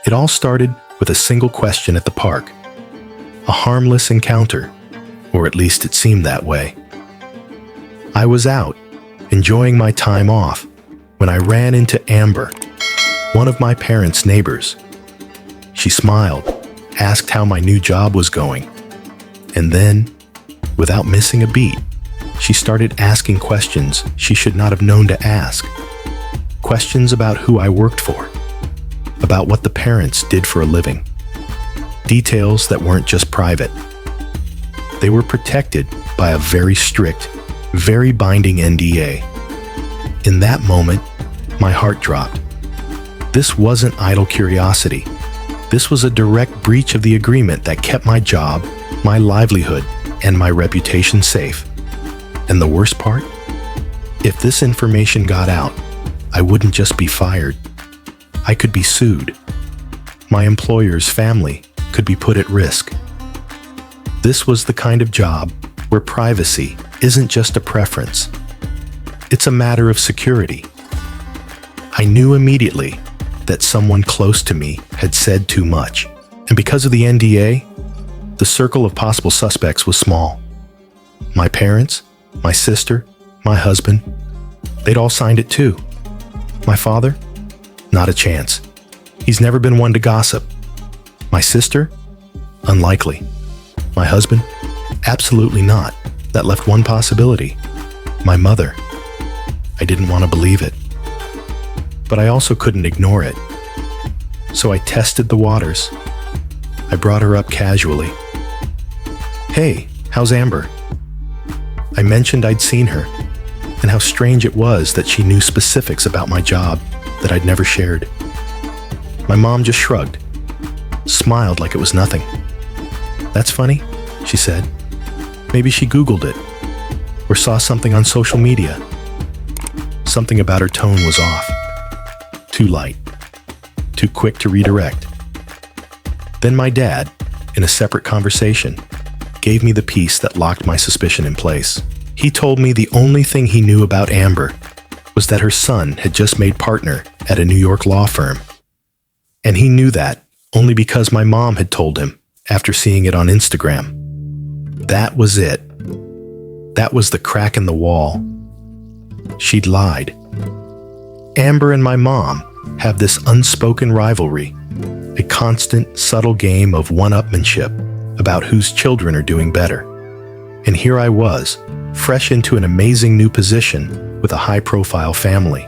It all started with a single question at the park. A harmless encounter, or at least it seemed that way. I was out, enjoying my time off, when I ran into Amber, one of my parents' neighbors. She smiled, asked how my new job was going, and then, without missing a beat, she started asking questions she should not have known to ask. Questions about who I worked for, about what the parents did for a living. Details that weren't just private. They were protected by a very strict, very binding NDA. In that moment, my heart dropped. This wasn't idle curiosity. This was a direct breach of the agreement that kept my job, my livelihood, and my reputation safe. And the worst part? If this information got out, I wouldn't just be fired. I could be sued. My employer's family could be put at risk. This was the kind of job where privacy isn't just a preference. It's a matter of security. I knew immediately that someone close to me had said too much, and because of the NDA, the circle of possible suspects was small. My parents, my sister, my husband, they'd all signed it too. My father? Not a chance. He's never been one to gossip. My sister? Unlikely. My husband? Absolutely not. That left one possibility. My mother. I didn't want to believe it. But I also couldn't ignore it. So I tested the waters. I brought her up casually. Hey, how's Amber? I mentioned I'd seen her, and how strange it was that she knew specifics about my job that I'd never shared. My mom just shrugged, smiled like it was nothing. That's funny, she said. Maybe she Googled it, or saw something on social media. Something about her tone was off. Too light, too quick to redirect. Then my dad, in a separate conversation, gave me the piece that locked my suspicion in place. He told me the only thing he knew about Amber was that her son had just made partner at a New York law firm. And he knew that only because my mom had told him after seeing it on Instagram. That was it. That was the crack in the wall. She'd lied. Amber and my mom have this unspoken rivalry, a constant, subtle game of one-upmanship about whose children are doing better. And here I was, fresh into an amazing new position with a high-profile family.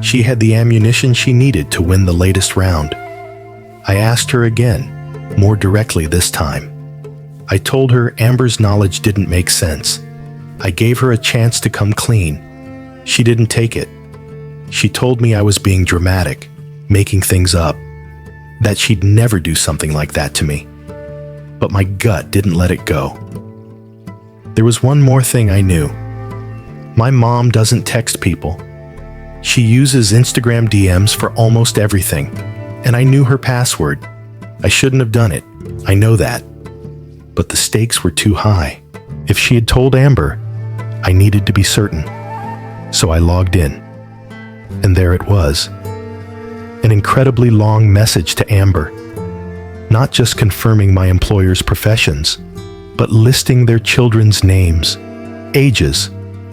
She had the ammunition she needed to win the latest round. I asked her again, more directly this time. I told her Amber's knowledge didn't make sense. I gave her a chance to come clean. She didn't take it. She told me I was being dramatic, making things up, that she'd never do something like that to me. But my gut didn't let it go. There was one more thing I knew. My mom doesn't text people. She uses Instagram DMs for almost everything, and I knew her password. I shouldn't have done it. I know that. But the stakes were too high. If she had told Amber, I needed to be certain. So I logged in. And there it was. An incredibly long message to Amber. Not just confirming my employer's professions, but listing their children's names, ages,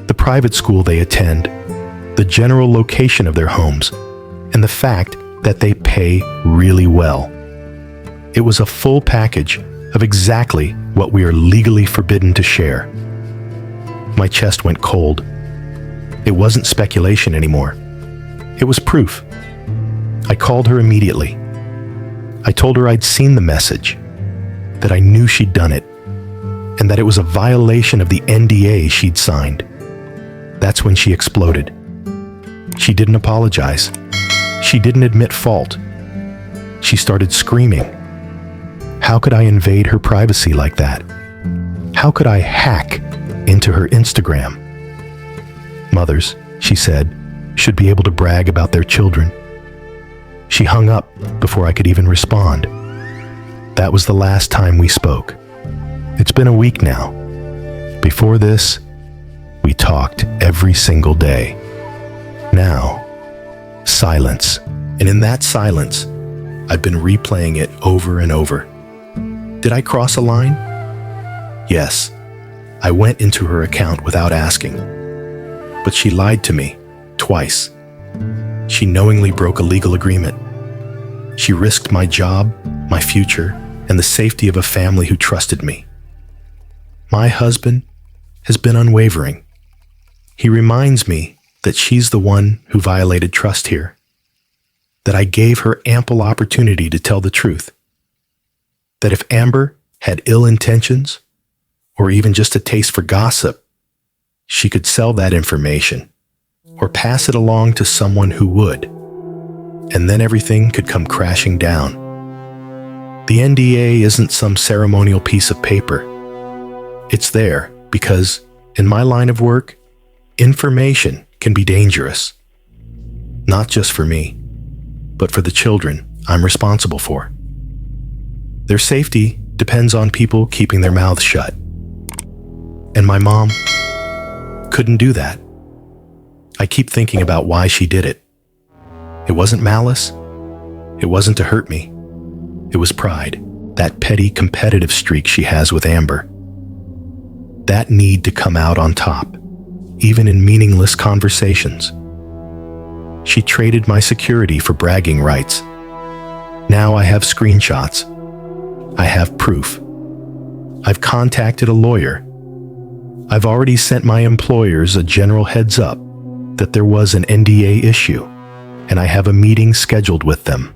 the private school they attend, the general location of their homes, and the fact that they pay really well. It was a full package of exactly what we are legally forbidden to share. My chest went cold. It wasn't speculation anymore. It was proof. I called her immediately. I told her I'd seen the message, that I knew she'd done it, and that it was a violation of the NDA she'd signed. That's when she exploded. She didn't apologize. She didn't admit fault. She started screaming. How could I invade her privacy like that? How could I hack into her Instagram? Mothers, she said, should be able to brag about their children. She hung up before I could even respond. That was the last time we spoke. It's been a week now. Before this, we talked every single day. Now, silence. And in that silence, I've been replaying it over and over. Did I cross a line? Yes. I went into her account without asking. But she lied to me twice. She knowingly broke a legal agreement. She risked my job, my future, and the safety of a family who trusted me. My husband has been unwavering. He reminds me that she's the one who violated trust here, that I gave her ample opportunity to tell the truth, that if Amber had ill intentions, or even just a taste for gossip, she could sell that information or pass it along to someone who would, and then everything could come crashing down. The NDA isn't some ceremonial piece of paper. It's there because, in my line of work, information can be dangerous. Not just for me, but for the children I'm responsible for. Their safety depends on people keeping their mouths shut. And my mom couldn't do that. I keep thinking about why she did it. It wasn't malice. It wasn't to hurt me. It was pride, that petty competitive streak she has with Amber. That need to come out on top, even in meaningless conversations. She traded my security for bragging rights. Now I have screenshots. I have proof. I've contacted a lawyer. I've already sent my employers a general heads up that there was an NDA issue, and I have a meeting scheduled with them.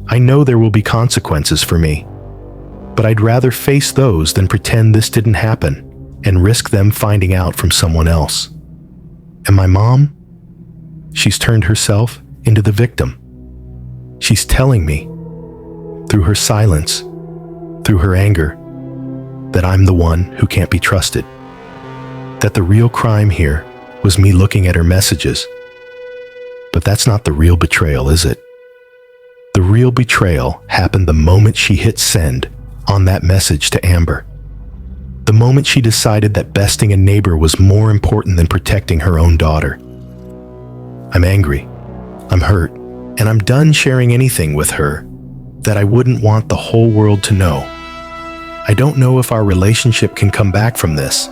I know there will be consequences for me, but I'd rather face those than pretend this didn't happen and risk them finding out from someone else. And my mom? She's turned herself into the victim. She's telling me, through her silence, through her anger, that I'm the one who can't be trusted. That the real crime here was me looking at her messages. But that's not the real betrayal, is it? The real betrayal happened the moment she hit send on that message to Amber. The moment she decided that besting a neighbor was more important than protecting her own daughter. I'm angry, I'm hurt, and I'm done sharing anything with her that I wouldn't want the whole world to know. I don't know if our relationship can come back from this.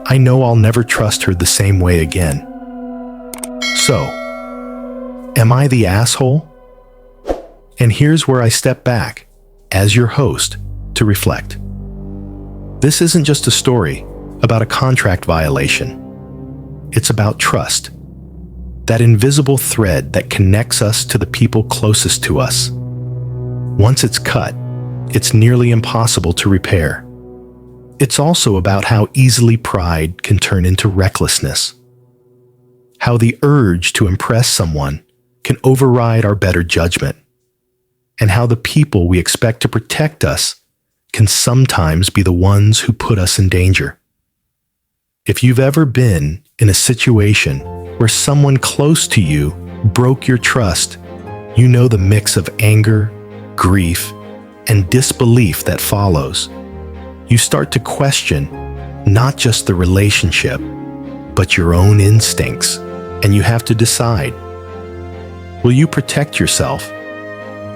I know I'll never trust her the same way again. So, am I the asshole? And here's where I step back, as your host, to reflect. This isn't just a story about a contract violation. It's about trust. That invisible thread that connects us to the people closest to us. Once it's cut, it's nearly impossible to repair. It's also about how easily pride can turn into recklessness. How the urge to impress someone can override our better judgment. And how the people we expect to protect us can sometimes be the ones who put us in danger. If you've ever been in a situation where someone close to you broke your trust, you know the mix of anger, grief, and disbelief that follows. You start to question not just the relationship, but your own instincts, and you have to decide, will you protect yourself,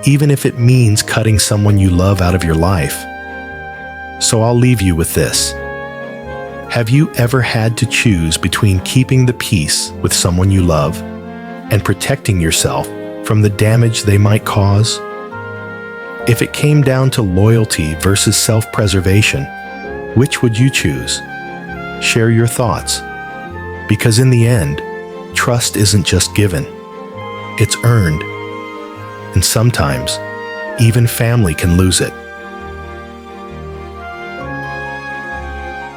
even if it means cutting someone you love out of your life? So I'll leave you with this. Have you ever had to choose between keeping the peace with someone you love and protecting yourself from the damage they might cause? If it came down to loyalty versus self-preservation, which would you choose? Share your thoughts. Because in the end, trust isn't just given, it's earned. And sometimes, even family can lose it.